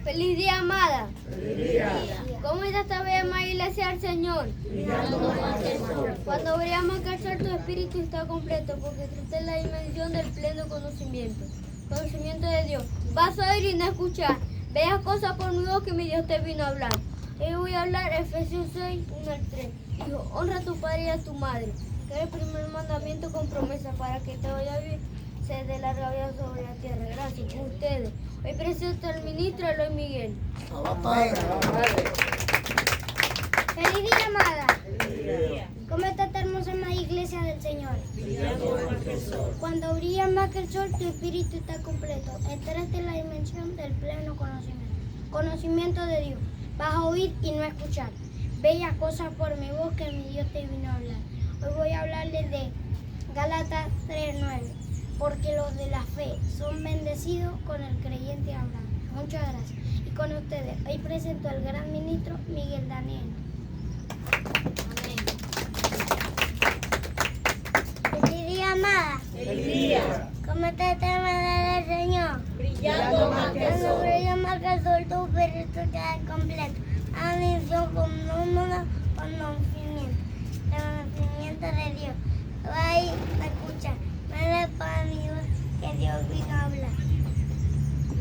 Feliz día, amada. Feliz día. ¿Cómo está esta bella iglesia del Señor? Brillando más que el sol. Cuando brilla más que el sol, tu espíritu está completo, porque esta es la dimensión del pleno conocimiento. Conocimiento de Dios. Vas a oír y no escuchar. Bellas cosas por mi voz que mi Dios te vino a hablar. Hoy voy a hablar Efesios 6, 1 al 3. Dijo, honra a tu padre y a tu madre, que es el primer mandamiento con promesa para que te vaya bien. Se de larga vida sobre la tierra. Gracias por ustedes. Hoy presento al ministro Eloy Miguel. Feliz día, amada. Feliz día. ¿Cómo está esta hermosa amada iglesia del Señor? Brillando más que el sol. Cuando brilla más que el sol, tu espíritu está completo. Entraste en la dimensión del pleno conocimiento. Conocimiento de Dios. Vas a oír y no escuchar. Bellas cosas por mi voz que mi Dios te vino a hablar. Hoy voy a hablarles de Gálatas 3:9. Porque los de la fe son bendecidos con el creyente Abraham. Muchas gracias. Y con ustedes, hoy presento al gran ministro Miguel Daniel. Feliz día, amada. Feliz día. ¿Cómo está esta amada del Señor? Brillando más que el Cuando sol. brilla más que el sol, tu espíritu está completo. Atención con número, conocimiento. Conocimiento de Dios. Ahí me escucha. Me le para mi Dios que Dios vino a hablar.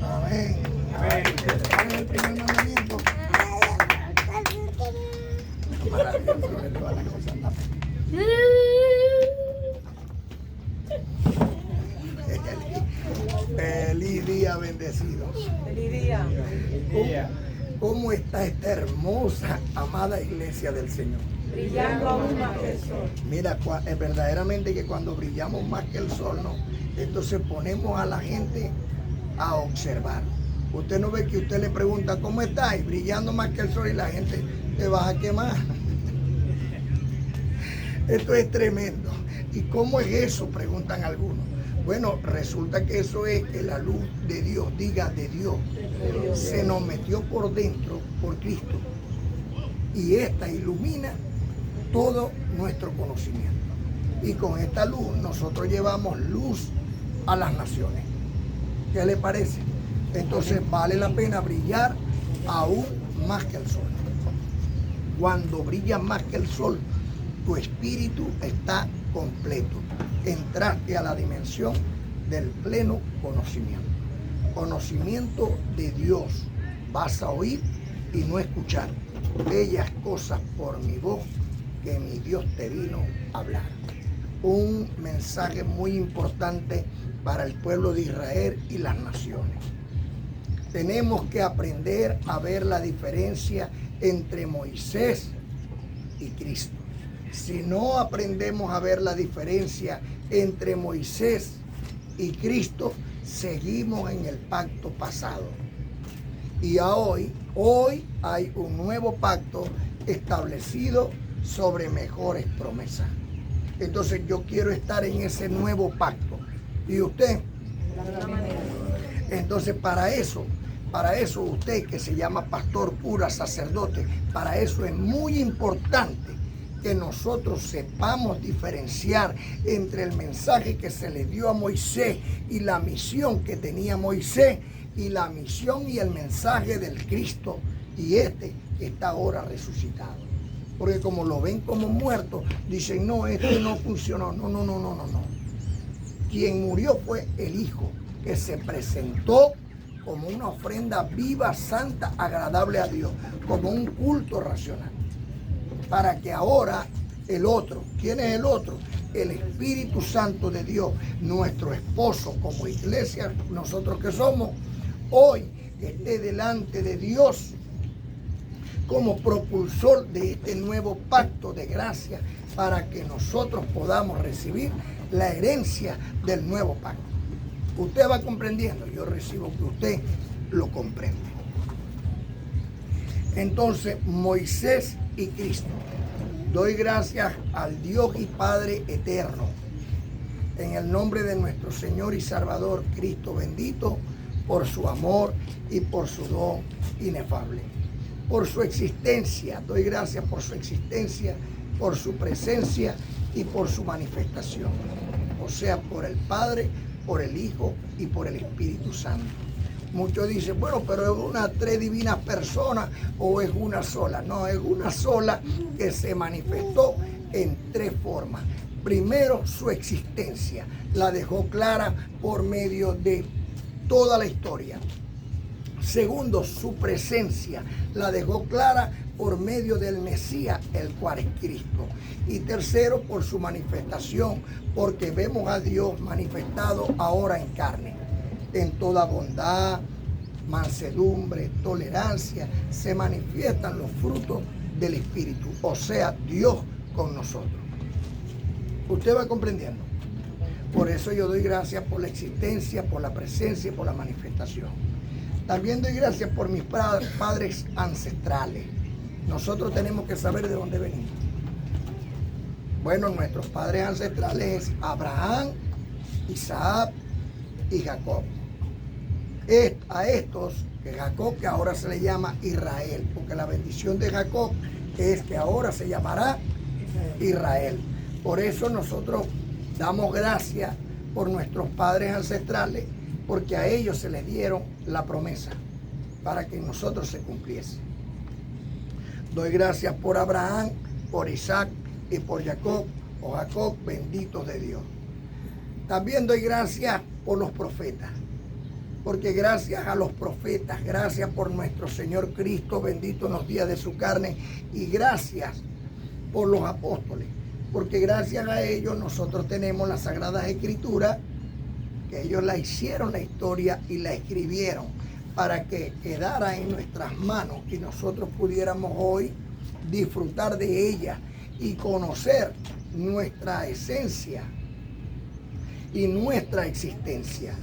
Amén. ¿Cuál es el primer mandamiento? Maravilloso, que todas las cosas andan. Feliz día, bendecidos. Feliz día. ¿Cómo está esta hermosa, amada iglesia del Señor? Brillando aún más que el sol. Mira, es verdaderamente que cuando brillamos más que el sol, ¿no? Entonces ponemos a la gente a observar. Usted no ve que usted le pregunta, ¿cómo está? Y brillando más que el sol y la gente te vas a quemar. Esto es tremendo. ¿Y cómo es eso? Preguntan algunos. Bueno, resulta que eso es que la luz de Dios, diga de Dios, se nos metió por dentro por Cristo. Y esta ilumina todo nuestro conocimiento. Y con esta luz nosotros llevamos luz a las naciones. ¿Qué le parece? Entonces vale la pena brillar aún más que el sol. Cuando brilla más que el sol, tu espíritu está completo. Entraste a la dimensión del pleno conocimiento. Conocimiento de Dios. Vas a oír y no escuchar. Bellas cosas por mi voz que mi Dios te vino a hablar. Un mensaje muy importante para el pueblo de Israel y las naciones. Tenemos que aprender a ver la diferencia entre Moisés y Cristo. Si no aprendemos a ver la diferencia entre Moisés y Cristo, seguimos en el pacto pasado. Y hoy hay un nuevo pacto establecido sobre mejores promesas. Entonces yo quiero estar en ese nuevo pacto. ¿Y usted? Entonces para eso usted que se llama pastor, cura, sacerdote, para eso es muy importante que nosotros sepamos diferenciar entre el mensaje que se le dio a Moisés y la misión que tenía Moisés y la misión y el mensaje del Cristo y que está ahora resucitado. Porque como lo ven como muerto, dicen, no, no funcionó. No. Quien murió fue el Hijo, que se presentó como una ofrenda viva, santa, agradable a Dios, como un culto racional. Para que ahora el otro, ¿quién es el otro? El Espíritu Santo de Dios, nuestro esposo como iglesia, nosotros que somos, hoy esté delante de Dios como propulsor de este nuevo pacto de gracia para que nosotros podamos recibir la herencia del nuevo pacto. Usted va comprendiendo, yo recibo que usted lo comprende. Entonces, Moisés y Cristo. Doy gracias al Dios y Padre eterno, en el nombre de nuestro Señor y Salvador Cristo bendito, por su amor y por su don inefable. Por su existencia, doy gracias por su existencia, por su presencia y por su manifestación. O sea, por el Padre, por el Hijo y por el Espíritu Santo. Muchos dicen, bueno, pero es una 3 divinas personas o es una sola. No, es una sola que se manifestó en 3 formas. Primero, su existencia la dejó clara por medio de toda la historia. Segundo, su presencia la dejó clara por medio del Mesías, el cual es Cristo. Y tercero, por su manifestación, porque vemos a Dios manifestado ahora en carne. En toda bondad, mansedumbre, tolerancia, se manifiestan los frutos del Espíritu, o sea, Dios con nosotros. Usted va comprendiendo. Por eso yo doy gracias por la existencia, por la presencia y por la manifestación. También doy gracias por mis padres ancestrales. Nosotros tenemos que saber de dónde venimos. Bueno, nuestros padres ancestrales es Abraham, Isaac y Jacob. A estos, que Jacob, que ahora se le llama Israel, porque la bendición de Jacob es que ahora se llamará Israel. Por eso nosotros damos gracias por nuestros padres ancestrales, porque a ellos se les dieron la promesa para que nosotros se cumpliese. Doy gracias por Abraham, por Isaac y por Jacob, o Jacob, benditos de Dios. También doy gracias por los profetas, porque gracias a los profetas, gracias por nuestro Señor Cristo, bendito en los días de su carne, y gracias por los apóstoles, porque gracias a ellos nosotros tenemos las Sagradas Escrituras, que ellos la hicieron la historia y la escribieron para que quedara en nuestras manos y nosotros pudiéramos hoy disfrutar de ella y conocer nuestra esencia y nuestra existencia.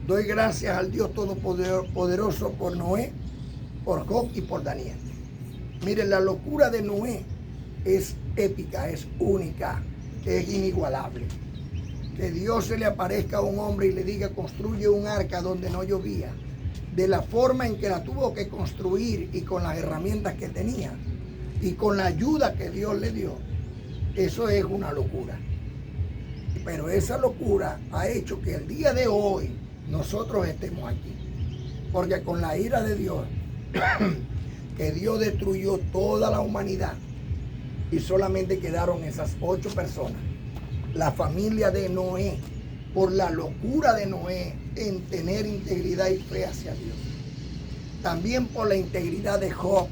Doy gracias al Dios Todopoderoso por Noé, por Job y por Daniel. Miren, la locura de Noé es épica, es única, es inigualable. Que Dios se le aparezca a un hombre y le diga, construye un arca donde no llovía, de la forma en que la tuvo que construir y con las herramientas que tenía y con la ayuda que Dios le dio, eso es una locura. Pero esa locura ha hecho que el día de hoy nosotros estemos aquí, porque con la ira de Dios, que Dios destruyó toda la humanidad y solamente quedaron esas 8 personas. La familia de Noé, por la locura de Noé en tener integridad y fe hacia Dios. También por la integridad de Job,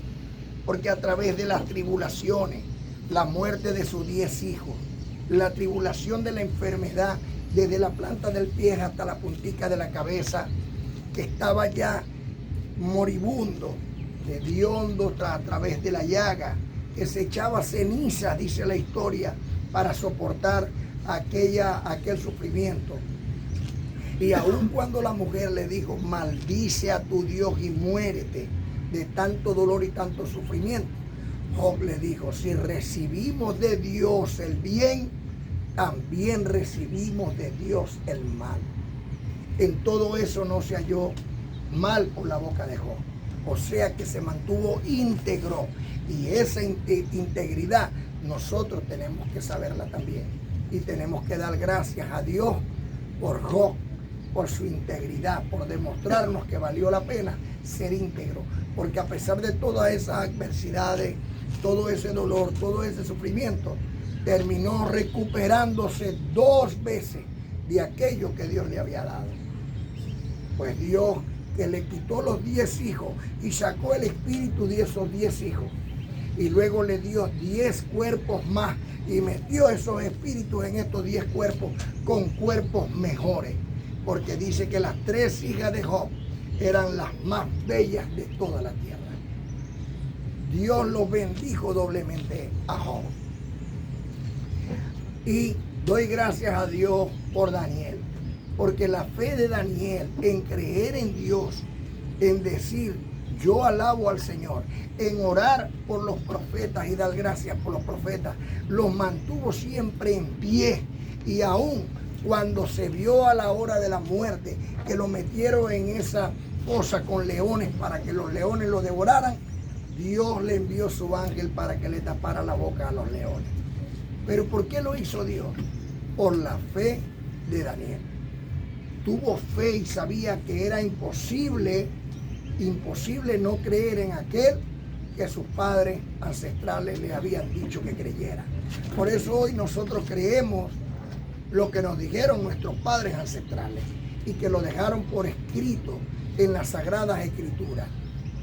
porque a través de las tribulaciones, la muerte de sus 10 hijos, la tribulación de la enfermedad, desde la planta del pie hasta la puntica de la cabeza, que estaba ya moribundo, hediondo a través de la llaga, que se echaba ceniza, dice la historia, para soportar aquel sufrimiento. Y aun cuando la mujer le dijo, maldice a tu Dios y muérete de tanto dolor y tanto sufrimiento, Job le dijo, si recibimos de Dios el bien, también recibimos de Dios el mal. En todo eso no se halló mal por la boca de Job. O sea que se mantuvo íntegro. Y esa integridad nosotros tenemos que saberla también. Y tenemos que dar gracias a Dios por Job, por su integridad, por demostrarnos que valió la pena ser íntegro. Porque a pesar de todas esas adversidades, todo ese dolor, todo ese sufrimiento, terminó recuperándose 2 veces de aquello que Dios le había dado. Pues Dios, que le quitó los 10 hijos y sacó el espíritu de esos 10 hijos, y luego le dio 10 cuerpos más y metió esos espíritus en estos 10 cuerpos con cuerpos mejores, porque dice que las 3 hijas de Job eran las más bellas de toda la tierra. Dios los bendijo doblemente a Job. Y doy gracias a Dios por Daniel, porque la fe de Daniel en creer en Dios, en decir yo alabo al Señor, en orar por los profetas y dar gracias por los profetas, los mantuvo siempre en pie. Y aún cuando se vio a la hora de la muerte, que lo metieron en esa fosa con leones para que los leones lo devoraran, Dios le envió su ángel para que le tapara la boca a los leones. ¿Pero por qué lo hizo Dios? Por la fe de Daniel. tuvo fe y sabía que era imposible no creer en aquel que sus padres ancestrales le habían dicho que creyera. Por eso hoy nosotros creemos lo que nos dijeron nuestros padres ancestrales y que lo dejaron por escrito en las Sagradas Escrituras.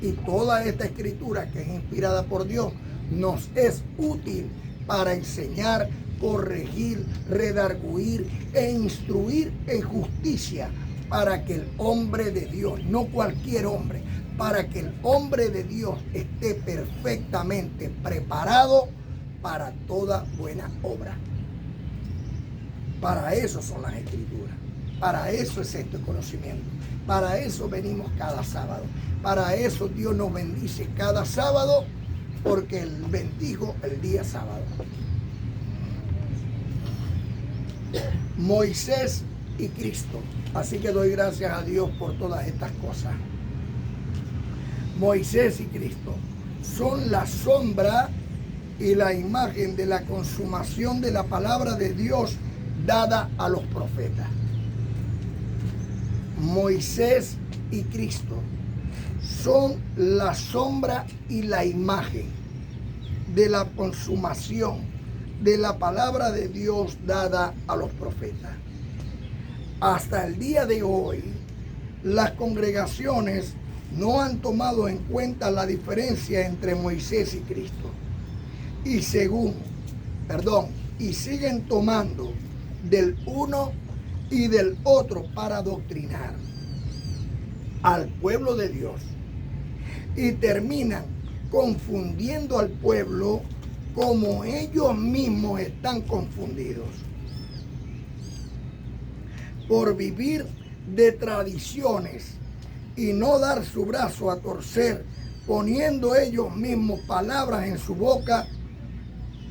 Y toda esta escritura, que es inspirada por Dios, nos es útil para enseñar, corregir, redarguir e instruir en justicia, para que el hombre de Dios, no cualquier hombre, para que el hombre de Dios esté perfectamente preparado para toda buena obra. Para eso son las escrituras, para eso es este conocimiento, para eso venimos cada sábado, para eso Dios nos bendice cada sábado, porque Él bendijo el día sábado. Moisés y Cristo. Así que doy gracias a Dios por todas estas cosas. Moisés y Cristo son la sombra y la imagen de la consumación de la palabra de Dios dada a los profetas. Moisés y Cristo son la sombra y la imagen de la consumación de la palabra de Dios dada a los profetas. Hasta el día de hoy, las congregaciones no han tomado en cuenta la diferencia entre Moisés y Cristo. Y siguen tomando del uno y del otro para adoctrinar al pueblo de Dios. Y terminan confundiendo al pueblo como ellos mismos están confundidos. Por vivir de tradiciones y no dar su brazo a torcer, poniendo ellos mismos palabras en su boca,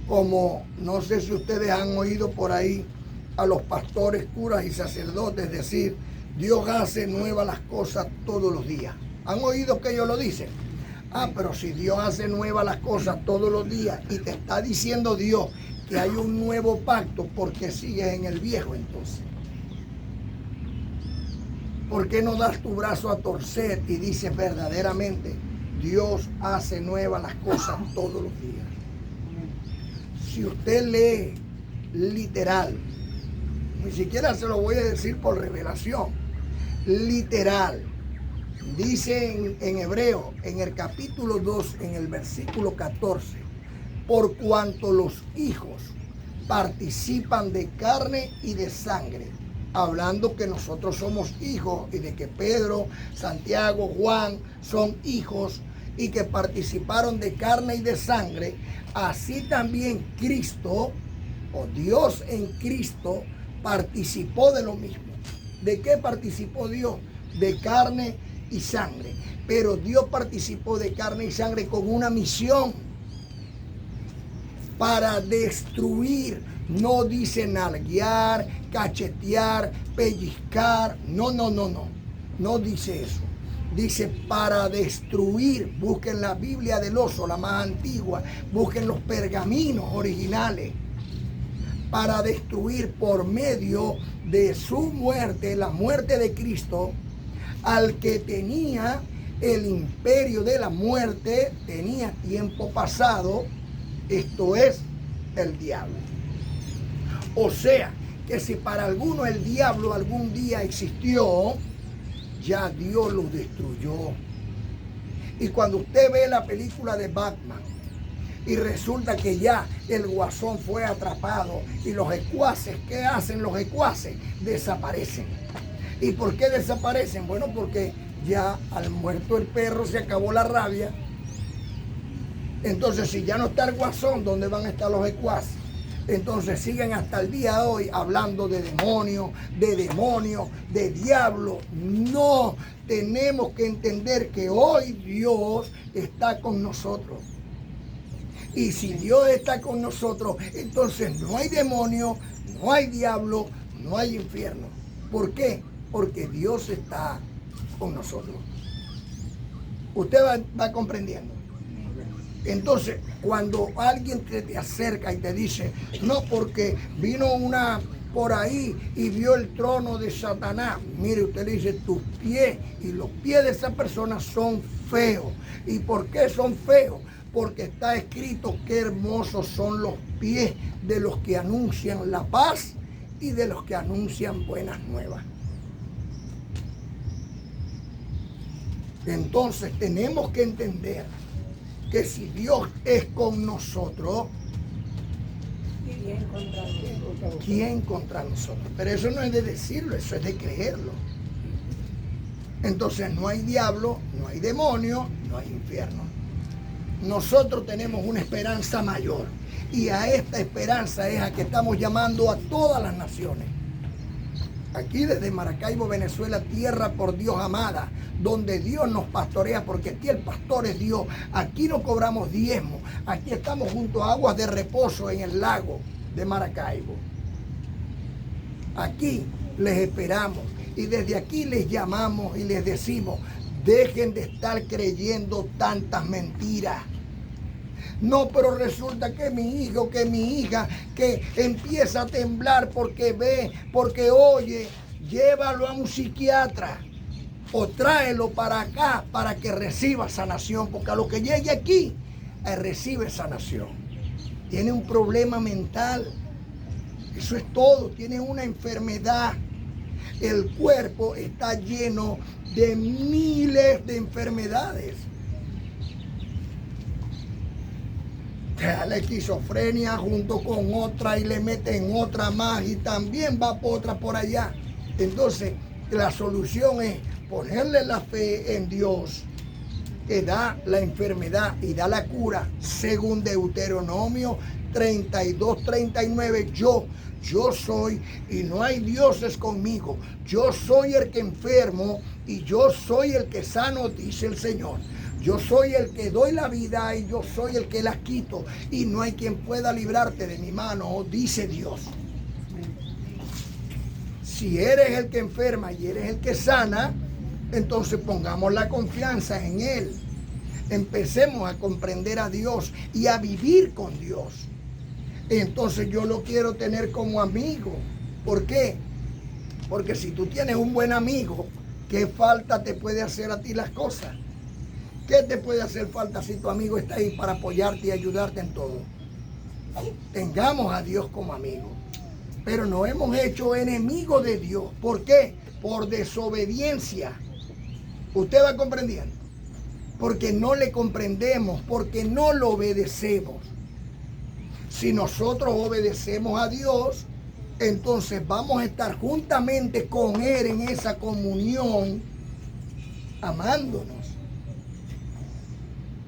como no sé si ustedes han oído por ahí a los pastores, curas y sacerdotes decir: Dios hace nuevas las cosas todos los días. ¿Han oído que ellos lo dicen? Pero si Dios hace nuevas las cosas todos los días y te está diciendo Dios que hay un nuevo pacto, ¿por qué sigues en el viejo entonces? ¿Por qué no das tu brazo a torcer y dices verdaderamente: Dios hace nuevas las cosas todos los días? Si usted lee literal, ni siquiera se lo voy a decir por revelación, literal, dice en Hebreo, en el capítulo 2, en el versículo 14, por cuanto los hijos participan de carne y de sangre, hablando que nosotros somos hijos y de que Pedro, Santiago, Juan son hijos y que participaron de carne y de sangre, así también Cristo, o Dios en Cristo, participó de lo mismo. ¿De qué participó Dios? De carne y sangre. Pero Dios participó de carne y sangre con una misión: para destruir. No dice nalguear, cachetear, pellizcar. No dice eso. Dice para destruir. Busquen la Biblia del Oso, la más antigua. Busquen los pergaminos originales. Para destruir por medio de su muerte, la muerte de Cristo, al que tenía el imperio de la muerte, tenía tiempo pasado, esto es el diablo. O sea, que si para alguno el diablo algún día existió, ya Dios lo destruyó. Y cuando usted ve la película de Batman y resulta que ya el guasón fue atrapado y los secuaces, ¿qué hacen los secuaces? Desaparecen. ¿Y por qué desaparecen? Bueno, porque ya al muerto el perro se acabó la rabia. Entonces, si ya no está el guasón, ¿dónde van a estar los secuaces? Entonces siguen hasta el día de hoy hablando de demonios, de diablo. No, tenemos que entender que hoy Dios está con nosotros. Y si Dios está con nosotros, entonces no hay demonio, no hay diablo, no hay infierno. ¿Por qué? Porque Dios está con nosotros. Usted va comprendiendo. Entonces, cuando alguien te acerca y te dice: no, porque vino una por ahí y vio el trono de Satanás. Mire, usted le dice, tus pies y los pies de esa persona son feos. ¿Y por qué son feos? Porque está escrito qué hermosos son los pies de los que anuncian la paz y de los que anuncian buenas nuevas. Entonces tenemos que entender que si Dios es con nosotros, ¿quién contra nosotros? Pero eso no es de decirlo, eso es de creerlo. Entonces no hay diablo, no hay demonio, no hay infierno. Nosotros tenemos una esperanza mayor y a esta esperanza es a que estamos llamando a todas las naciones. Aquí desde Maracaibo, Venezuela, tierra por Dios amada, donde Dios nos pastorea, porque aquí el pastor es Dios. Aquí no cobramos diezmo, aquí estamos junto a aguas de reposo en el lago de Maracaibo. Aquí les esperamos y desde aquí les llamamos y les decimos, dejen de estar creyendo tantas mentiras. No, pero resulta que mi hijo, que mi hija, que empieza a temblar porque ve, porque oye, llévalo a un psiquiatra o tráelo para acá para que reciba sanación, porque a lo que llegue aquí, recibe sanación. Tiene un problema mental, eso es todo, tiene una enfermedad. El cuerpo está lleno de miles de enfermedades. La esquizofrenia junto con otra y le meten otra más y también va por otra por allá. Entonces la solución es ponerle la fe en Dios, que da la enfermedad y da la cura, según Deuteronomio 32:39. Yo soy y no hay dioses conmigo. Yo soy el que enfermo y yo soy el que sano, dice el Señor. Yo soy el que doy la vida y yo soy el que la quito. Y no hay quien pueda librarte de mi mano, dice Dios. Si eres el que enferma y eres el que sana, entonces pongamos la confianza en Él. Empecemos a comprender a Dios y a vivir con Dios. Entonces yo lo quiero tener como amigo. ¿Por qué? Porque si tú tienes un buen amigo, ¿qué falta te puede hacer a ti las cosas? ¿Qué te puede hacer falta si tu amigo está ahí para apoyarte y ayudarte en todo? Tengamos a Dios como amigo. Pero nos hemos hecho enemigos de Dios. ¿Por qué? Por desobediencia. ¿Usted va comprendiendo? Porque no le comprendemos, porque no lo obedecemos. Si nosotros obedecemos a Dios, entonces vamos a estar juntamente con Él en esa comunión, amándonos.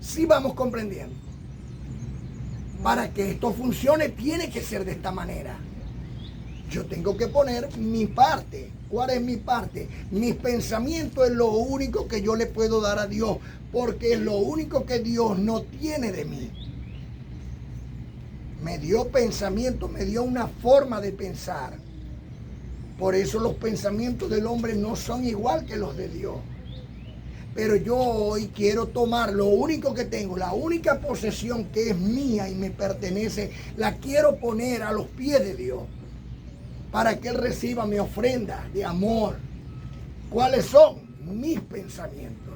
Sí vamos comprendiendo. Para que esto funcione tiene que ser de esta manera. Yo tengo que poner mi parte. ¿Cuál es mi parte? Mis pensamientos es lo único que yo le puedo dar a Dios, porque es lo único que Dios no tiene de mí. Me dio pensamiento, me dio una forma de pensar. Por eso los pensamientos del hombre no son igual que los de Dios. Pero yo hoy quiero tomar lo único que tengo, la única posesión que es mía y me pertenece, la quiero poner a los pies de Dios para que Él reciba mi ofrenda de amor. ¿Cuáles son? Mis pensamientos.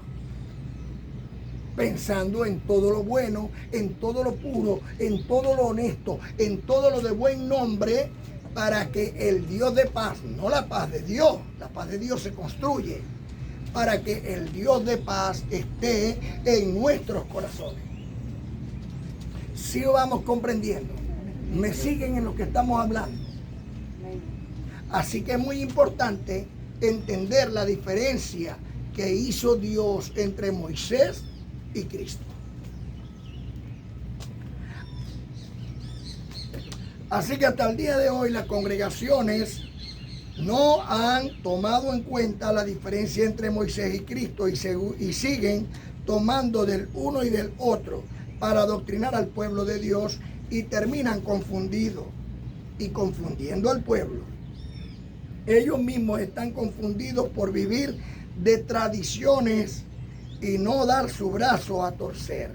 Pensando en todo lo bueno, en todo lo puro, en todo lo honesto, en todo lo de buen nombre, para que el Dios de paz, no la paz de Dios, la paz de Dios se construye, para que el Dios de paz esté en nuestros corazones. Si vamos comprendiendo, me siguen en lo que estamos hablando. Así que es muy importante entender la diferencia que hizo Dios entre Moisés y Cristo. Así que hasta el día de hoy las congregaciones no han tomado en cuenta la diferencia entre Moisés y Cristo y siguen tomando del uno y del otro para adoctrinar al pueblo de Dios y terminan confundidos y confundiendo al pueblo. Ellos mismos están confundidos por vivir de tradiciones y no dar su brazo a torcer,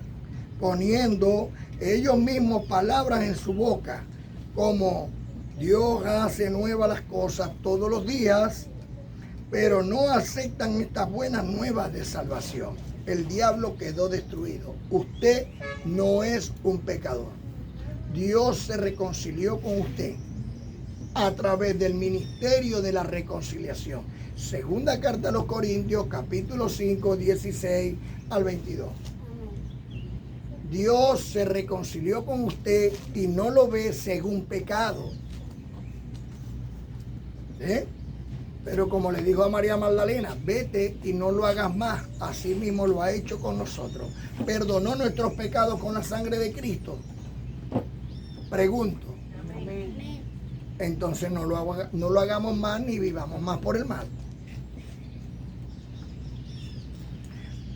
poniendo ellos mismos palabras en su boca como Dios hace nuevas las cosas todos los días, pero no aceptan estas buenas nuevas de salvación. El diablo quedó destruido. Usted no es un pecador. Dios se reconcilió con usted a través del ministerio de la reconciliación. Segunda carta a los Corintios, capítulo 5, 16 al 22. Dios se reconcilió con usted y no lo ve según pecado. Pero como le dijo a María Magdalena, vete y no lo hagas más. Así mismo lo ha hecho con nosotros. Perdonó nuestros pecados con la sangre de Cristo. Pregunto. Amén. Entonces no lo hagamos más ni vivamos más por el mal.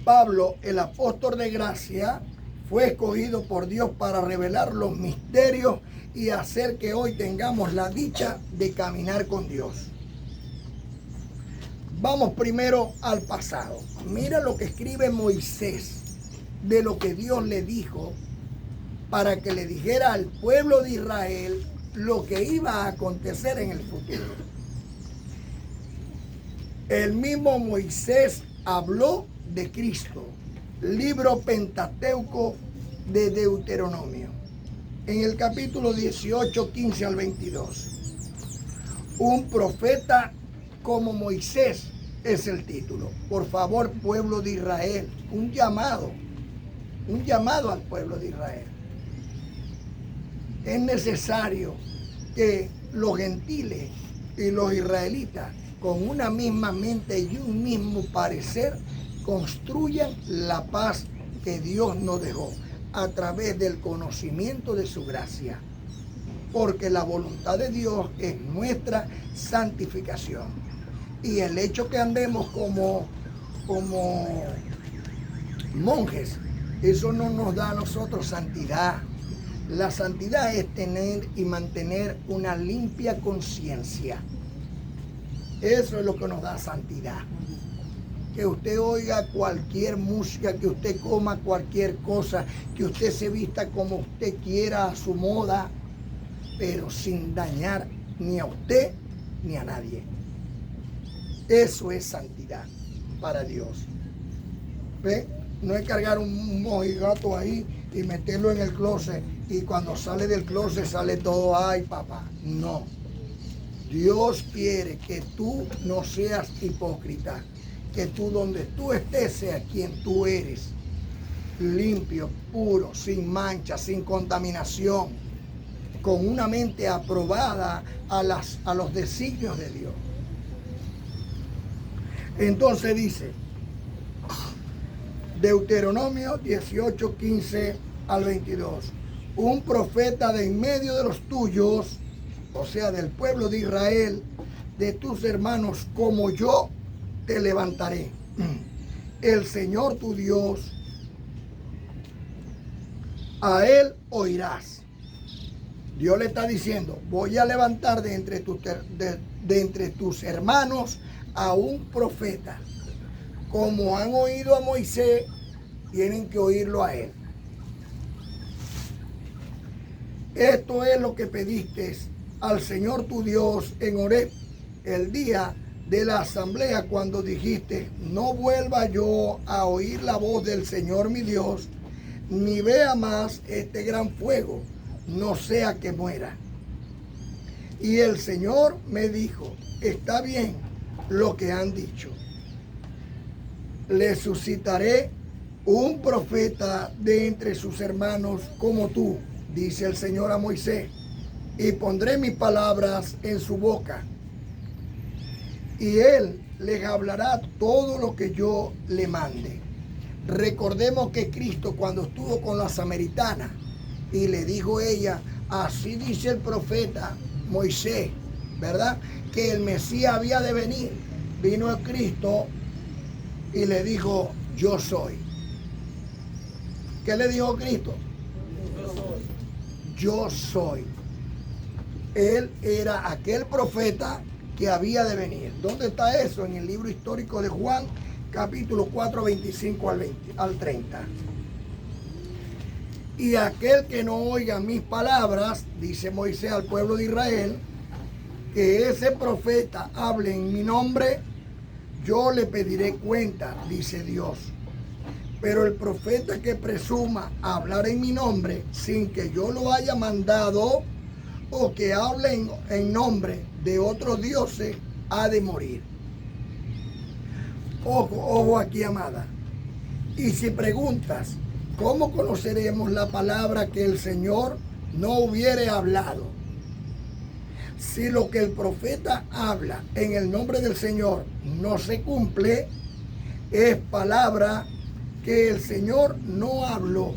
Pablo, el apóstol de gracia, fue escogido por Dios para revelar los misterios y hacer que hoy tengamos la dicha de caminar con Dios. Vamos primero al pasado. Mira lo que escribe Moisés de lo que Dios le dijo para que le dijera al pueblo de Israel lo que iba a acontecer en el futuro. El mismo Moisés habló de Cristo, libro Pentateuco de Deuteronomio, en el capítulo 18, 15 al 22. Un profeta como Moisés es el título. Por favor, pueblo de Israel, un llamado al pueblo de Israel. Es necesario que los gentiles y los israelitas, con una misma mente y un mismo parecer, construyan la paz que Dios nos dejó a través del conocimiento de su gracia. Porque la voluntad de Dios es nuestra santificación. Y el hecho que andemos como monjes, eso no nos da a nosotros santidad. La santidad es tener y mantener una limpia conciencia. Eso es lo que nos da santidad. Que usted oiga cualquier música, que usted coma cualquier cosa, que usted se vista como usted quiera a su moda, pero sin dañar ni a usted ni a nadie. Eso es santidad para Dios. ¿Ve? No es cargar un mojigato ahí y meterlo en el closet y cuando sale del closet sale todo, ay papá. No. Dios quiere que tú no seas hipócrita. Que tú donde tú estés sea quien tú eres. Limpio, puro, sin mancha, sin contaminación. Con una mente aprobada a los designios de Dios. Entonces dice, Deuteronomio 18, 15 al 22. Un profeta de en medio de los tuyos, o sea, del pueblo de Israel, de tus hermanos como yo, te levantaré. El Señor tu Dios, a Él oirás. Dios le está diciendo, voy a levantar de entre tus hermanos a un profeta. Como han oído a Moisés, tienen que oírlo a él. Esto es lo que pediste al Señor tu Dios en Horeb, el día de la asamblea, cuando dijiste, no vuelva yo a oír la voz del Señor mi Dios, ni vea más este gran fuego, no sea que muera. Y el Señor me dijo, está bien lo que han dicho. Le suscitaré un profeta de entre sus hermanos como tú, dice el Señor a Moisés, y pondré mis palabras en su boca. Y él les hablará todo lo que yo le mande. Recordemos que Cristo, cuando estuvo con la samaritana y le dijo ella, así dice el profeta Moisés, ¿verdad? Que el Mesías había de venir. Vino a Cristo y le dijo, yo soy. ¿Qué le dijo Cristo? Yo soy. Él era aquel profeta que había de venir. ¿Dónde está eso? En el libro histórico de Juan, capítulo 4, 25 al 30. Y aquel que no oiga mis palabras, dice Moisés al pueblo de Israel, que ese profeta hable en mi nombre, yo le pediré cuenta, dice Dios. Pero el profeta que presuma hablar en mi nombre sin que yo lo haya mandado, o que hable en nombre de otros dioses, ha de morir. Ojo aquí, amada. Y si preguntas, ¿cómo conoceremos la palabra que el Señor no hubiere hablado? Si lo que el profeta habla en el nombre del Señor no se cumple, es palabra que el Señor no habló.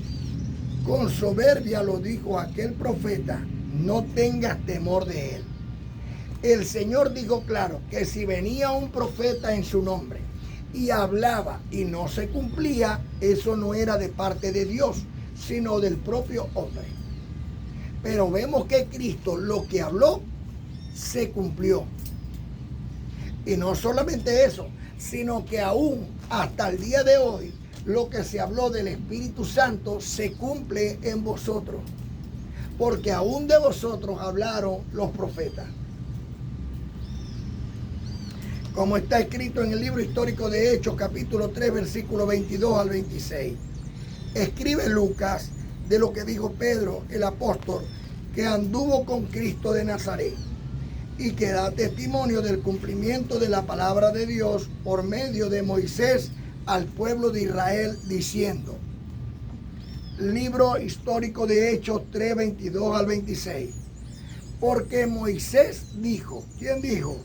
Con soberbia lo dijo aquel profeta: no tengas temor de él. El Señor dijo claro que si venía un profeta en su nombre y hablaba y no se cumplía, eso no era de parte de Dios, sino del propio hombre. Pero vemos que Cristo lo que habló se cumplió. Y no solamente eso, sino que aún hasta el día de hoy lo que se habló del Espíritu Santo se cumple en vosotros. Porque aún de vosotros hablaron los profetas. Como está escrito en el libro histórico de Hechos, capítulo 3, versículo 22 al 26. Escribe Lucas de lo que dijo Pedro, el apóstol, que anduvo con Cristo de Nazaret, y que da testimonio del cumplimiento de la palabra de Dios por medio de Moisés al pueblo de Israel, diciendo. Libro histórico de Hechos 3, 22 al 26. Porque Moisés dijo, ¿quién dijo?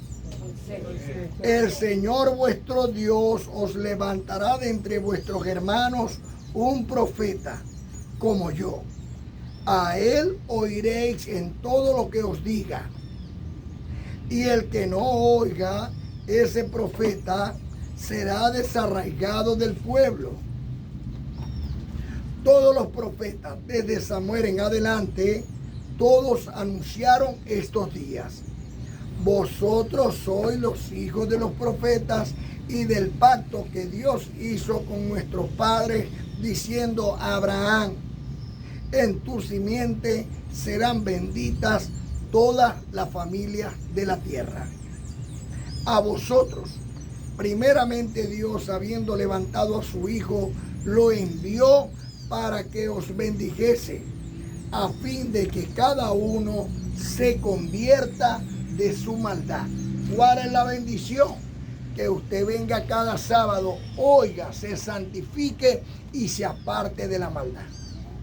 El Señor vuestro Dios os levantará de entre vuestros hermanos un profeta como yo. A él oiréis en todo lo que os diga. Y el que no oiga ese profeta será desarraigado del pueblo. Todos los profetas, desde Samuel en adelante, todos anunciaron estos días. Vosotros sois los hijos de los profetas y del pacto que Dios hizo con nuestros padres, diciendo a Abraham: en tu simiente serán benditas todas las familias de la tierra. A vosotros, primeramente Dios, habiendo levantado a su Hijo, lo envió para que os bendijese, a fin de que cada uno se convierta de su maldad. ¿Cuál es la bendición? Que usted venga cada sábado, oiga, se santifique y se aparte de la maldad.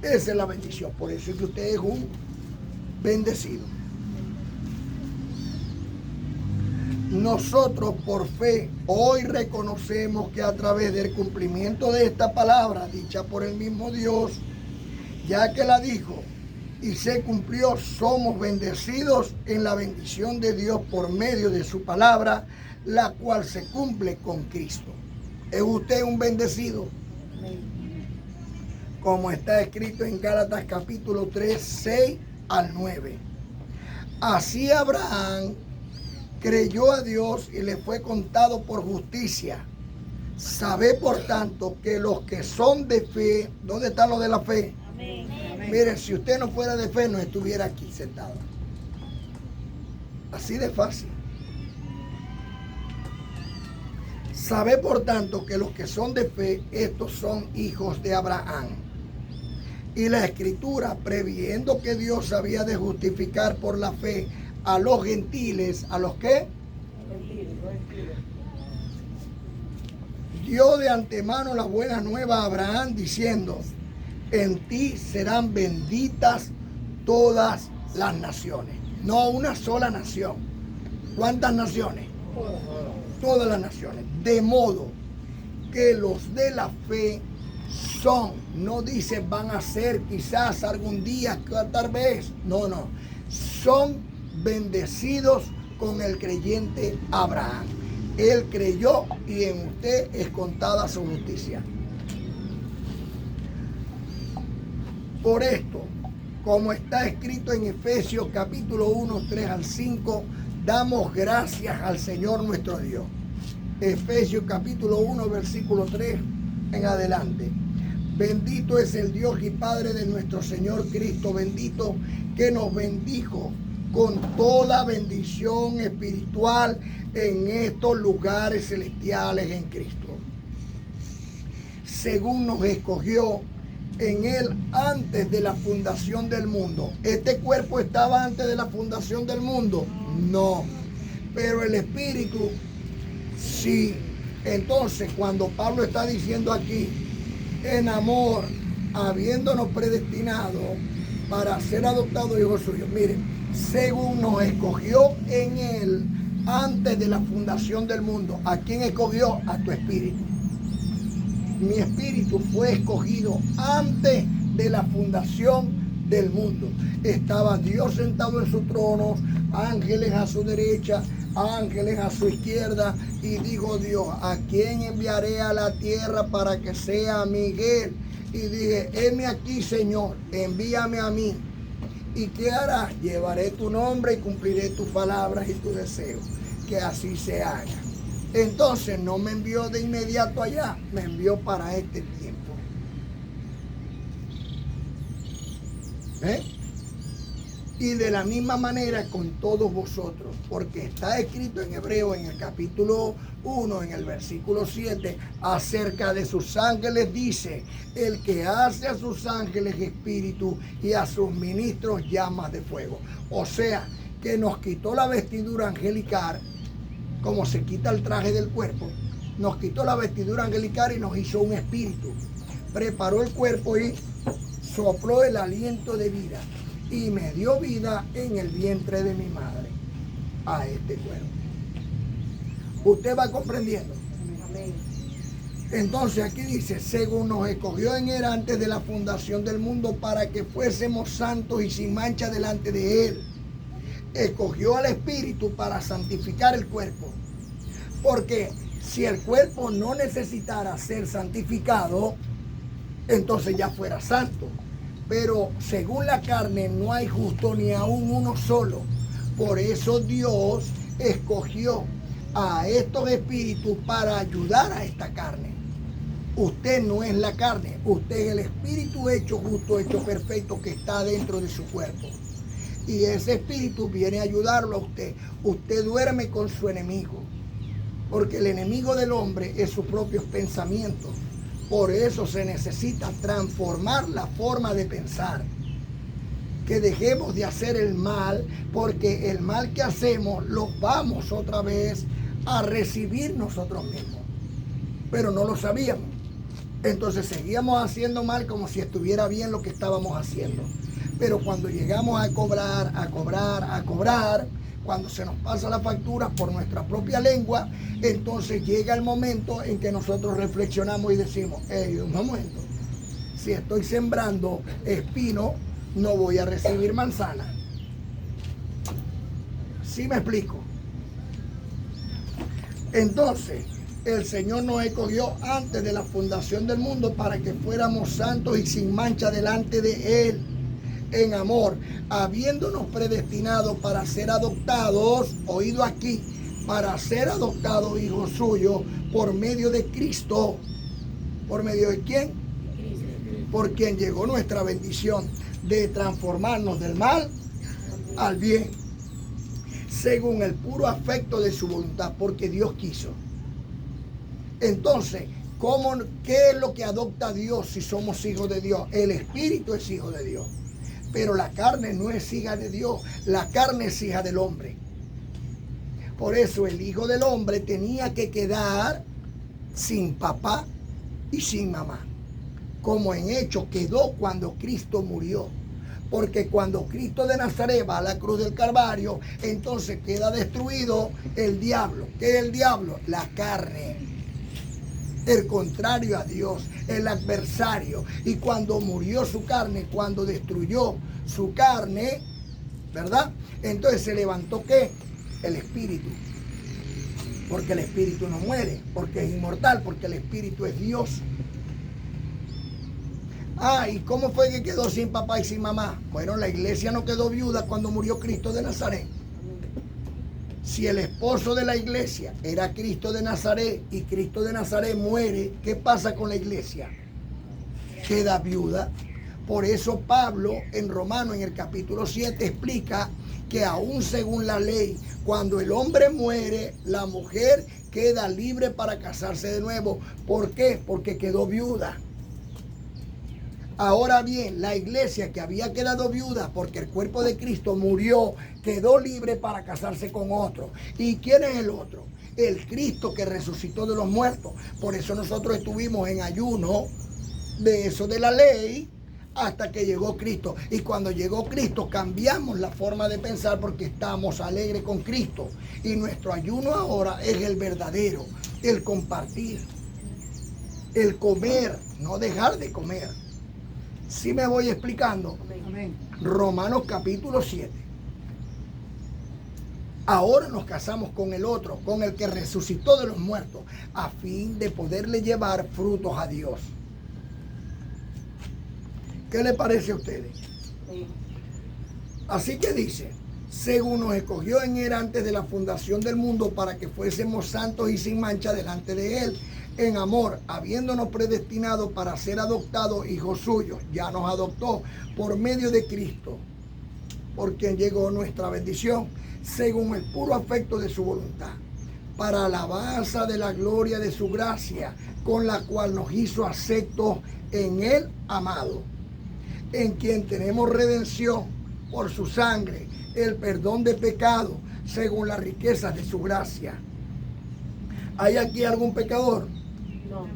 Esa es la bendición. Por eso es que usted es un bendecido. Nosotros por fe hoy reconocemos que a través del cumplimiento de esta palabra dicha por el mismo Dios, ya que la dijo y se cumplió, somos bendecidos en la bendición de Dios por medio de su palabra, la cual se cumple con Cristo. ¿Es usted un bendecido? Como está escrito en Gálatas capítulo 3, 6 al 9. Así Abraham creyó a Dios y le fue contado por justicia. Sabe por tanto que los que son de fe, ¿dónde están los de la fe? Amén. Miren, si usted no fuera de fe, no estuviera aquí sentado. Así de fácil. Sabe por tanto que los que son de fe, estos son hijos de Abraham. Y la Escritura, previendo que Dios había de justificar por la fe a los gentiles, ¿a los qué? Dio de antemano la buena nueva a Abraham, diciendo: en ti serán benditas todas las naciones. No una sola nación. ¿Cuántas naciones? Todas las naciones. De modo que los de la fe son, no dice van a ser quizás algún día, tal vez. No, no. Son bendecidos con el creyente Abraham. Él creyó y en usted es contada su justicia. Por esto, como está escrito en Efesios capítulo 1, 3 al 5, damos gracias al Señor nuestro Dios. Efesios capítulo 1, versículo 3 en adelante. Bendito es el Dios y Padre de nuestro Señor Cristo bendito, que nos bendijo con toda bendición espiritual en estos lugares celestiales en Cristo, según nos escogió en Él antes de la fundación del mundo. ¿Este cuerpo estaba antes de la fundación del mundo? No. Pero el Espíritu sí. Entonces, cuando Pablo está diciendo aquí, en amor, habiéndonos predestinado para ser adoptados hijos suyos, miren, según nos escogió en Él antes de la fundación del mundo. ¿A quién escogió? A tu espíritu. Mi espíritu fue escogido antes de la fundación del mundo. Estaba Dios sentado en su trono, ángeles a su derecha, ángeles a su izquierda, y dijo Dios: ¿a quién enviaré a la tierra para que sea Miguel? Y dije: heme aquí, Señor, envíame a mí. ¿Y qué harás? Llevaré tu nombre y cumpliré tus palabras y tus deseos. Que así se haga. Entonces no me envió de inmediato allá, me envió para este tiempo. Y de la misma manera con todos vosotros, porque está escrito en Hebreo, en el capítulo 1, en el versículo 7, acerca de sus ángeles dice: el que hace a sus ángeles espíritu y a sus ministros llamas de fuego. O sea, que nos quitó la vestidura angelical, como se quita el traje del cuerpo, nos quitó la vestidura angelical y nos hizo un espíritu. Preparó el cuerpo y sopló el aliento de vida y me dio vida en el vientre de mi madre a este cuerpo. ¿Usted va comprendiendo? Amén. Entonces aquí dice: según nos escogió en Él antes de la fundación del mundo para que fuésemos santos y sin mancha delante de Él. Escogió al espíritu para santificar el cuerpo, porque si el cuerpo no necesitara ser santificado, entonces ya fuera santo. Pero según la carne no hay justo ni aún uno solo. Por eso Dios escogió a estos espíritus para ayudar a esta carne. Usted no es la carne, usted es el espíritu hecho justo, hecho perfecto, que está dentro de su cuerpo. Y ese espíritu viene a ayudarlo a usted. Usted duerme con su enemigo, porque el enemigo del hombre es sus propios pensamientos. Por eso se necesita transformar la forma de pensar. Que dejemos de hacer el mal, porque el mal que hacemos lo vamos otra vez a recibir nosotros mismos. Pero no lo sabíamos. Entonces seguíamos haciendo mal como si estuviera bien lo que estábamos haciendo. Pero cuando llegamos a cobrar, cuando se nos pasa la factura por nuestra propia lengua, entonces llega el momento en que nosotros reflexionamos y decimos: hey, un momento, si estoy sembrando espino, no voy a recibir manzana. ¿Sí me explico? Entonces, el Señor nos escogió antes de la fundación del mundo para que fuéramos santos y sin mancha delante de Él, en amor, habiéndonos predestinado para ser adoptados, oído aquí, para ser adoptados hijos suyos por medio de Cristo. ¿Por medio de quién? Por quien llegó nuestra bendición de transformarnos del mal al bien, según el puro afecto de su voluntad, porque Dios quiso. Entonces, ¿qué es lo que adopta a Dios si somos hijos de Dios? El Espíritu es hijo de Dios. Pero la carne no es hija de Dios, la carne es hija del hombre. Por eso el Hijo del Hombre tenía que quedar sin papá y sin mamá, como en hecho quedó cuando Cristo murió. Porque cuando Cristo de Nazaret va a la cruz del Calvario, entonces queda destruido el diablo. ¿Qué es el diablo? La carne. El contrario a Dios, el adversario. Y cuando murió su carne, cuando destruyó su carne, ¿verdad? Entonces se levantó ¿qué? El espíritu. Porque el espíritu no muere, porque es inmortal, porque el espíritu es Dios. ¿Y cómo fue que quedó sin papá y sin mamá? Bueno, la iglesia no quedó viuda cuando murió Cristo de Nazaret. Si el esposo de la iglesia era Cristo de Nazaret y Cristo de Nazaret muere, ¿qué pasa con la iglesia? Queda viuda. Por eso Pablo en Romanos, en el capítulo 7, explica que aún según la ley, cuando el hombre muere, la mujer queda libre para casarse de nuevo. ¿Por qué? Porque quedó viuda. Ahora bien, la iglesia que había quedado viuda porque el cuerpo de Cristo murió, quedó libre para casarse con otro. ¿Y quién es el otro? El Cristo que resucitó de los muertos. Por eso nosotros estuvimos en ayuno de eso de la ley hasta que llegó Cristo. Y cuando llegó Cristo cambiamos la forma de pensar porque estamos alegres con Cristo. Y nuestro ayuno ahora es el verdadero, el compartir, el comer, no dejar de comer. ¿Sí me voy explicando? Amén. Romanos capítulo 7. Ahora nos casamos con el otro, con el que resucitó de los muertos, a fin de poderle llevar frutos a Dios. ¿Qué le parece a ustedes? Sí. Así que dice, según nos escogió en él antes de la fundación del mundo para que fuésemos santos y sin mancha delante de él, en amor, habiéndonos predestinado para ser adoptados hijos suyos. Ya nos adoptó por medio de Cristo, por quien llegó nuestra bendición, según el puro afecto de su voluntad, para alabanza de la gloria de su gracia, con la cual nos hizo aceptos en él amado, en quien tenemos redención por su sangre, el perdón de pecado, según las riquezas de su gracia. ¿Hay aquí algún pecador? No.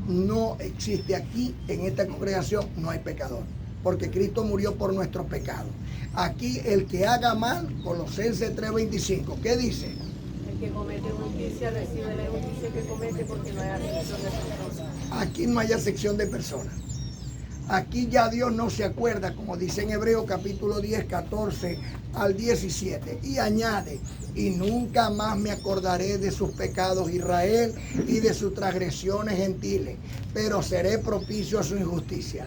No existe aquí, en esta congregación, no hay pecador, porque Cristo murió por nuestros pecados. Aquí el que haga mal, Colosenses 3:25, ¿qué dice? El que comete justicia recibe la justicia que comete porque no hay acepción de personas. Aquí no hay acepción de personas. Aquí ya Dios no se acuerda, como dice en Hebreos capítulo 10, 14 al 17. Y añade, y nunca más me acordaré de sus pecados Israel y de sus transgresiones gentiles, pero seré propicio a su injusticia.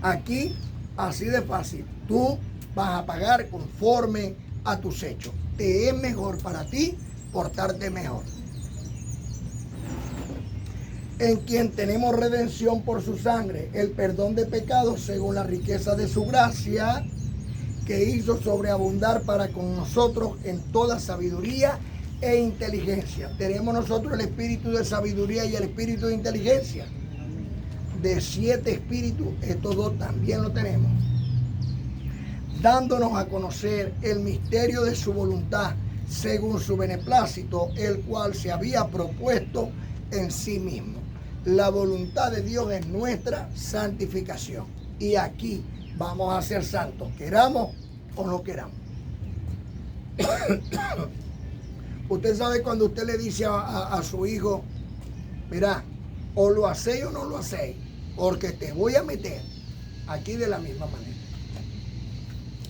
Aquí, así de fácil, tú vas a pagar conforme a tus hechos. Te es mejor para ti portarte mejor. En quien tenemos redención por su sangre, el perdón de pecados según la riqueza de su gracia, que hizo sobreabundar para con nosotros en toda sabiduría e inteligencia. Tenemos nosotros el espíritu de sabiduría y el espíritu de inteligencia. De 7 espíritus, estos 2 también lo tenemos. Dándonos a conocer el misterio de su voluntad, según su beneplácito, el cual se había propuesto en sí mismo. La voluntad de Dios es nuestra santificación. Y aquí vamos a ser santos, queramos o no queramos. Usted sabe cuando usted le dice a su hijo, mira, o lo hacéis o no lo hacéis, porque te voy a meter. Aquí de la misma manera,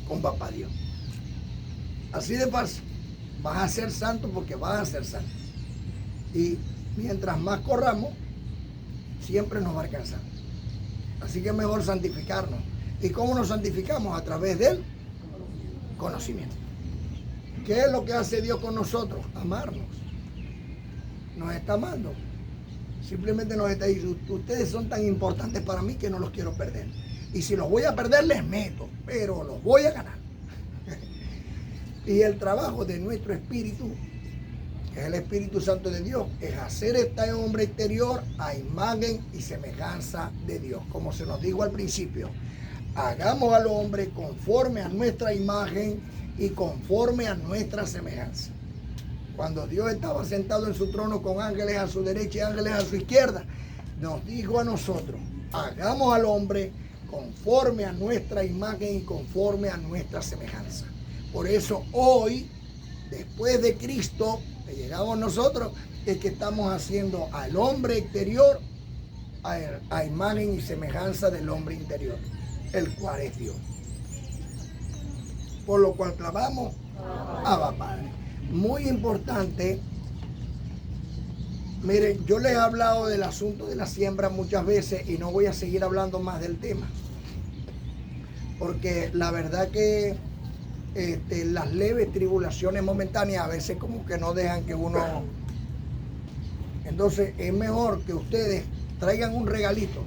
con papá Dios. Así de fácil. Vas a ser santo porque vas a ser santo. Y mientras más corramos, siempre nos va a alcanzar. Así que es mejor santificarnos. ¿Y cómo nos santificamos? A través del conocimiento. ¿Qué es lo que hace Dios con nosotros? Amarnos. Nos está amando. Simplemente nos está diciendo, ustedes son tan importantes para mí que no los quiero perder. Y si los voy a perder, les meto, pero los voy a ganar. Y el trabajo de nuestro espíritu, que es el Espíritu Santo de Dios, es hacer este hombre exterior a imagen y semejanza de Dios. Como se nos dijo al principio, hagamos al hombre conforme a nuestra imagen y conforme a nuestra semejanza. Cuando Dios estaba sentado en su trono con ángeles a su derecha y ángeles a su izquierda, nos dijo a nosotros, hagamos al hombre conforme a nuestra imagen y conforme a nuestra semejanza. Por eso hoy, después de Cristo, que llegamos nosotros, es que estamos haciendo al hombre exterior a imagen y semejanza del hombre interior, el cual es Dios. Por lo cual clamamos, Abba Padre. Muy importante. Miren, yo les he hablado del asunto de la siembra muchas veces y no voy a seguir hablando más del tema. Porque la verdad que las leves tribulaciones momentáneas a veces como que no dejan que uno... Entonces es mejor que ustedes traigan un regalito.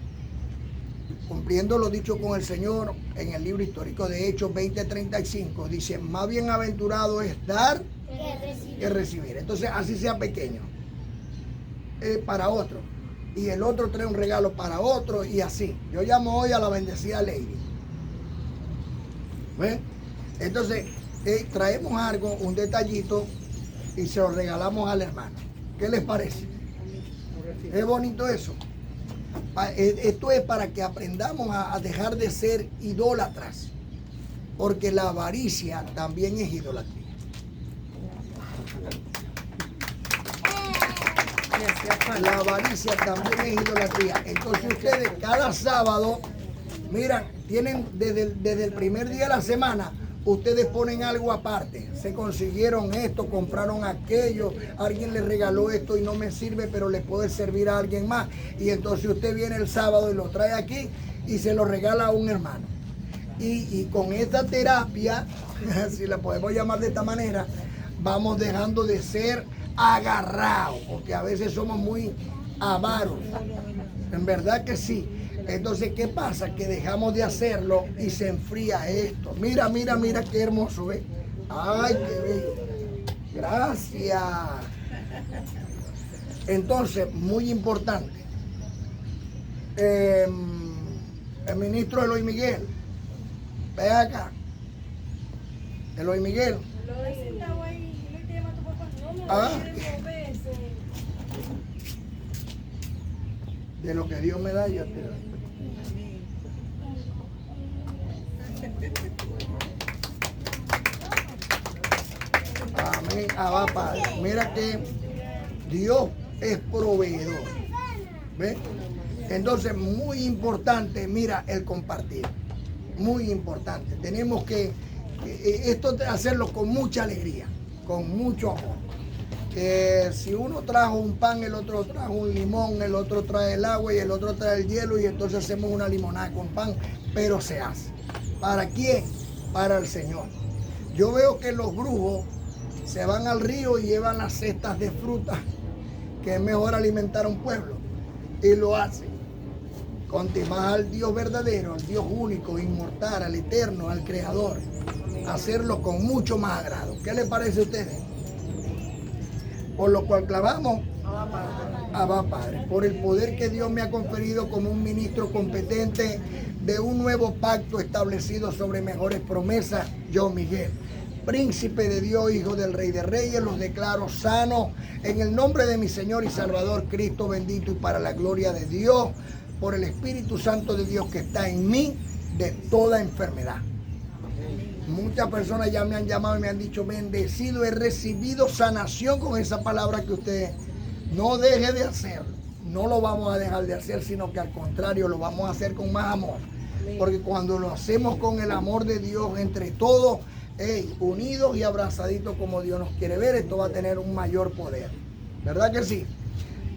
cumpliendo lo dicho con el Señor en el libro histórico de Hechos 20:35, dice, más bienaventurado es dar que recibir. Entonces, así sea pequeño, para otro. Y el otro trae un regalo para otro y así. Yo llamo hoy a la bendecida Lady. ¿Ven? Entonces, traemos algo, un detallito, y se lo regalamos al hermano. ¿Qué les parece? ¿Es bonito eso? Esto es para que aprendamos a dejar de ser idólatras, porque la avaricia también es idolatría. La avaricia también es idolatría. Entonces ustedes cada sábado, miran, tienen desde el primer día de la semana, ustedes ponen algo aparte. Se consiguieron esto, compraron aquello, alguien les regaló esto y no me sirve, pero le puede servir a alguien más. Y entonces usted viene el sábado y lo trae aquí y se lo regala a un hermano. Y con esta terapia, si la podemos llamar de esta manera, vamos dejando de ser agarrados, porque a veces somos muy avaros. En verdad que sí. Entonces, ¿qué pasa? Que dejamos de hacerlo y se enfría esto. Mira, mira, mira qué hermoso, ¿ves? Ay, qué bello. Gracias. Entonces, muy importante. El ministro Eloy Miguel. Ve acá. Eloy Miguel. Ah. De lo que Dios me da, yo te doy. Amén. Abba, Padre. Mira que Dios es proveedor. ¿Ves? Entonces, muy importante, mira, el compartir. Muy importante. Tenemos que esto hacerlo con mucha alegría, con mucho amor. Si uno trajo un pan, el otro trajo un limón, el otro trae el agua y el otro trae el hielo y entonces hacemos una limonada con pan, pero se hace. ¿Para quién? Para el Señor. Yo veo que los brujos se van al río y llevan las cestas de fruta, que es mejor alimentar a un pueblo, y lo hacen. Conte más al Dios verdadero, al Dios único, inmortal, al eterno, al creador. Hacerlo con mucho más agrado. ¿Qué les parece a ustedes? Por lo cual clamamos, Abba Padre, por el poder que Dios me ha conferido como un ministro competente de un nuevo pacto establecido sobre mejores promesas, yo, Miguel, príncipe de Dios, hijo del Rey de Reyes, los declaro sanos en el nombre de mi Señor y Salvador Cristo bendito y para la gloria de Dios, por el Espíritu Santo de Dios que está en mí, de toda enfermedad. Muchas personas ya me han llamado y me han dicho, bendecido, he recibido sanación con esa palabra que usted no deje de hacerlo. No lo vamos a dejar de hacer, sino que al contrario, lo vamos a hacer con más amor. Porque cuando lo hacemos con el amor de Dios entre todos, unidos y abrazaditos como Dios nos quiere ver, esto va a tener un mayor poder. ¿Verdad que sí?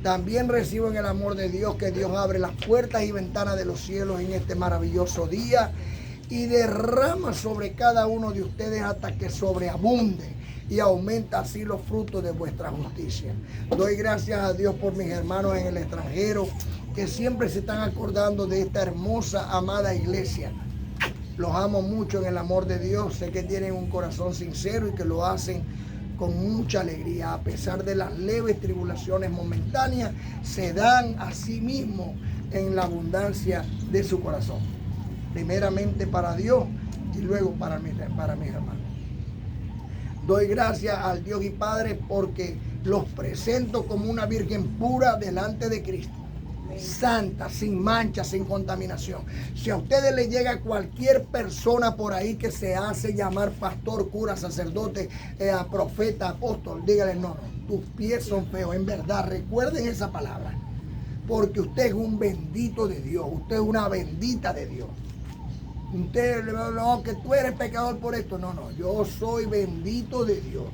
También recibo en el amor de Dios que Dios abre las puertas y ventanas de los cielos en este maravilloso día y derrama sobre cada uno de ustedes hasta que sobreabunde y aumenta así los frutos de vuestra justicia. Doy gracias a Dios por mis hermanos en el extranjero que siempre se están acordando de esta hermosa, amada iglesia. Los amo mucho en el amor de Dios. Sé que tienen un corazón sincero y que lo hacen con mucha alegría. A pesar de las leves tribulaciones momentáneas, se dan a sí mismos en la abundancia de su corazón. Primeramente para Dios y luego para mis hermanos. Doy gracias al Dios y Padre porque los presento como una virgen pura delante de Cristo. Santa, sin mancha, sin contaminación. Si a ustedes les llega cualquier persona por ahí que se hace llamar pastor, cura, sacerdote, profeta, apóstol, díganle no, tus pies son feos. En verdad, recuerden esa palabra. Porque usted es un bendito de Dios. Usted es una bendita de Dios. Usted, no, que tú eres pecador por esto. No, yo soy bendito de Dios.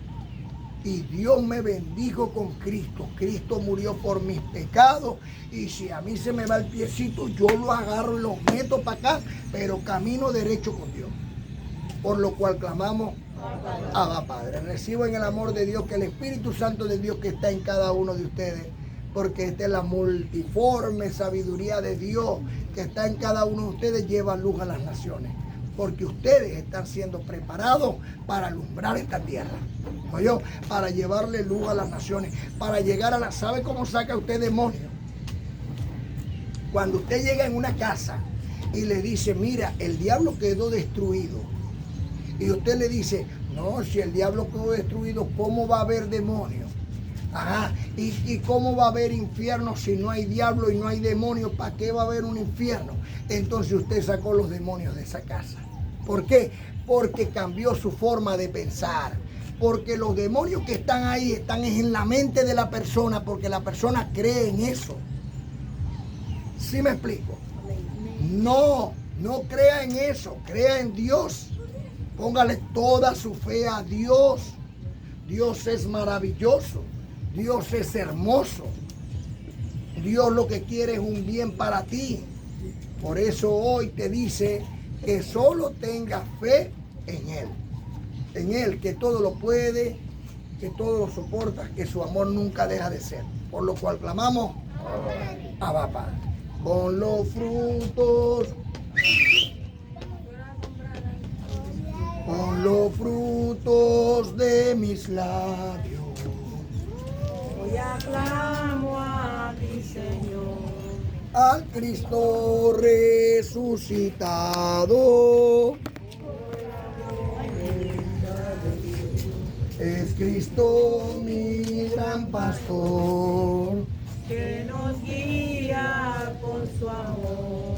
Y Dios me bendijo con Cristo. Cristo murió por mis pecados. Y si a mí se me va el piecito, yo lo agarro y lo meto para acá, pero camino derecho con Dios. Por lo cual clamamos, Abba Padre. Recibo en el amor de Dios que el Espíritu Santo de Dios que está en cada uno de ustedes porque esta es la multiforme sabiduría de Dios que está en cada uno de ustedes, lleva luz a las naciones. Porque ustedes están siendo preparados para alumbrar esta tierra. ¿Oye? Para llevarle luz a las naciones, para llegar a la... ¿Sabe cómo saca usted demonios? Cuando usted llega en una casa y le dice, mira, el diablo quedó destruido. Y usted le dice, no, si el diablo quedó destruido, ¿cómo va a haber demonios? Ajá, ¿y cómo va a haber infierno si no hay diablo y no hay demonios? ¿Para qué va a haber un infierno? Entonces usted sacó los demonios de esa casa. ¿Por qué? Porque cambió su forma de pensar. Porque los demonios que están ahí están en la mente de la persona, porque la persona cree en eso. ¿Sí me explico? No crea en eso, crea en Dios. Póngale toda su fe a Dios. Dios es maravilloso. Dios es hermoso. Dios lo que quiere es un bien para ti. Por eso hoy te dice que solo tengas fe en Él. En Él, que todo lo puede, que todo lo soporta, que su amor nunca deja de ser. Por lo cual clamamos, Abba Padre. Con los frutos, con los frutos de mis labios. Hoy aclamo a ti, Señor. Al Cristo resucitado. Es Cristo mi gran pastor, Que nos guía con su amor.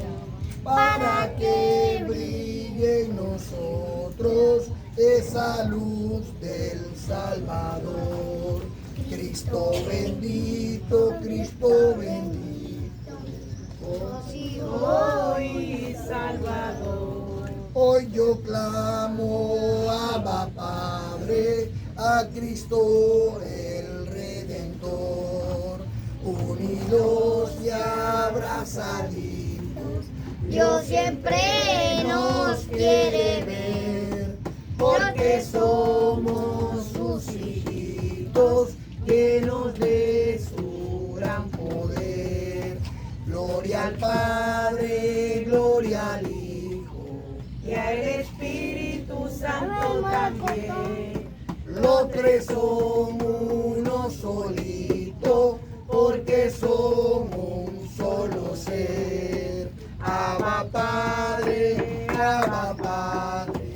para que brille en nosotros esa luz del Salvador. Cristo bendito, Cristo bendito. Hoy, Salvador. Hoy yo clamo, Abba Padre, a Cristo el Redentor. Unidos y abrazaditos, Dios siempre nos quiere ver, porque somos sus hijitos, llenos de su gran poder. Gloria al Padre, gloria al Hijo, Y al Espíritu Santo también. los tres son uno solito, porque son un solo ser. Abba Padre, Abba Padre,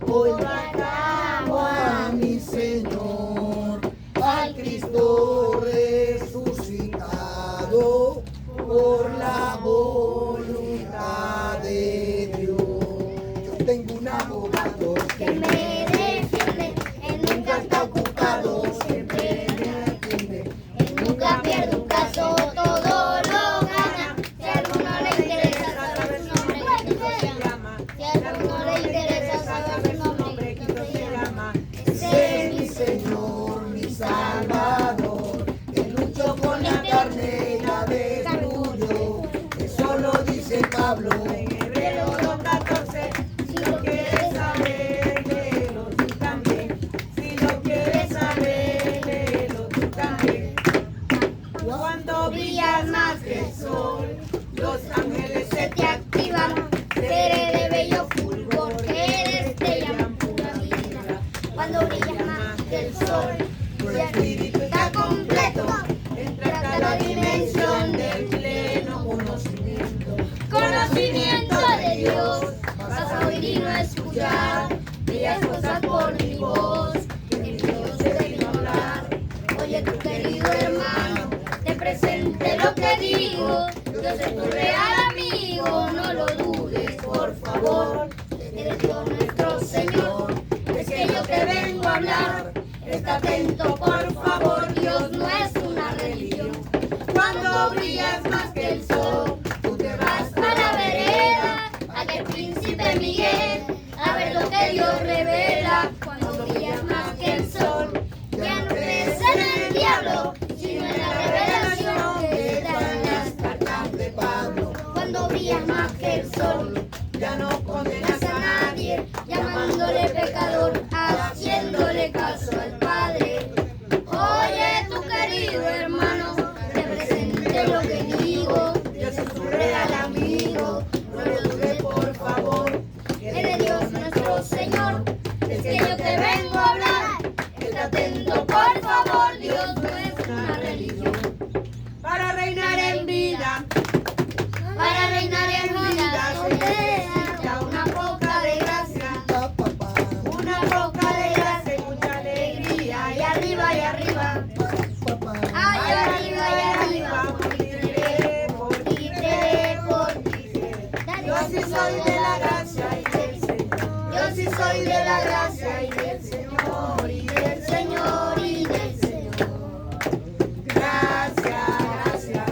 hoy aclamo a mi Señor, al Cristo resucitado, por la voluntad de Dios. Yo tengo un abogado que me defiende, Él nunca está ocupado, siempre me atiende, Él nunca pierde un caso, todo lo gana. Si a alguno le interesa saber su nombre, ¿cómo se llama? Si a alguno le interesa saber su nombre, ¿cómo se llama? Ese es mi Señor, mi Salvador, que luchó con la carne y la destruyó. Eso lo dice Pablo en Hebreo 2:14. Si lo quieres saber, léelo tú también. Si lo quieres saber, léelo tú también. Cuando brillas más que el sol, los ángeles se te activan. Seré de bello fulgor, eres de pura vida. Cuando brillas más que el sol, Tu espíritu está completo. Entra a cada dimensión del pleno conocimiento. conocimiento de Dios, vas a oír y no escuchar bellas cosas por mi voz, que Dios te vino a hablar. Oye tu querido hermano, te presente lo que digo, Dios es tu real amigo, no lo dudes, por favor, eres Dios nuestro Señor, es que yo te vengo a hablar, está atento por favor, Dios no es una religión. Cuando brillas más que el sol, tú te vas a la vereda, aquel príncipe Miguel, a ver lo que Dios revela. Cuando brillas más que el sol, ya no crees en el diablo, sino en la revelación que dan las cartas de Pablo. Cuando brillas más que el sol, Ya no condenas a nadie, llamándole pecador, haciéndole caso al Padre. Oye, tu querido hermano, te presento sí soy de la gracia y del Señor. Yo sí soy de la gracia y del Señor, y del Señor, y del Señor. Gracias, gracias,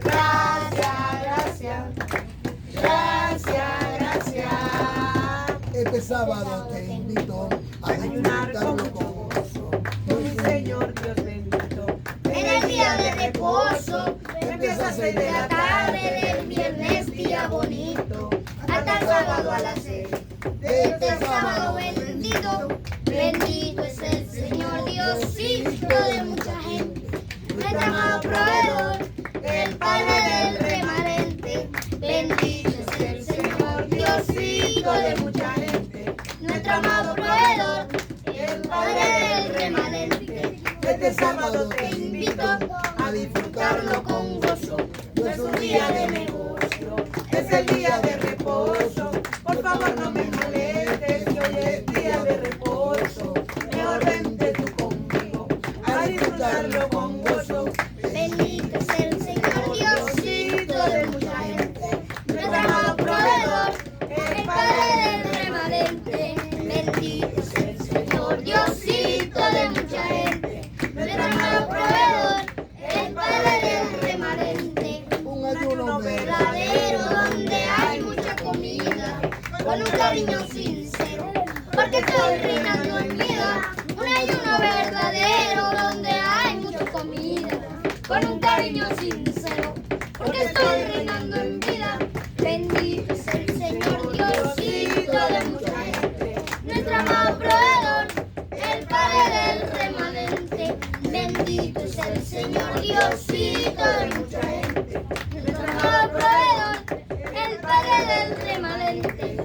gracias, gracias, gracias, gracias. Este sábado te invito a disfrutarlo con gozo. Mi Señor Dios bendito. En el día de reposo, Empieza a 6 de la tarde tarde del viernes, día bonito, hasta el sábado a las 6. de este sábado bendito, bendito es el Señor Diosito de mucha gente, nuestro amado proveedor, el Padre del remanente, bendito es el Señor Diosito de mucha gente, nuestro amado proveedor, el Padre del remanente. Este sábado te invito a disfrutarlo con gozo. No es un día de negocio, es el día de reposo. Por favor no me molestes, que hoy es día de reposo. Mejor vente tú conmigo a disfrutarlo con gozo. Bendito es el Señor Diosito de mucha gente, nuestro amado proveedor, el Padre del remanente. Bendito es el Señor Diosito de mucha gente, nuestro amado proveedor, el Padre del remanente. Un ayuno Verdadero donde hay mucha comida, con un cariño sincero, porque estoy reinando en vida. Un ayuno verdadero donde hay mucha comida, con un cariño sincero, porque estoy reinando en vida. Bendito es el Señor Diosito de mucha gente, nuestro amado proveedor, el Padre del remanente. Bendito es el Señor Diosito de mucha gente, nuestro amado proveedor, el Padre del remanente.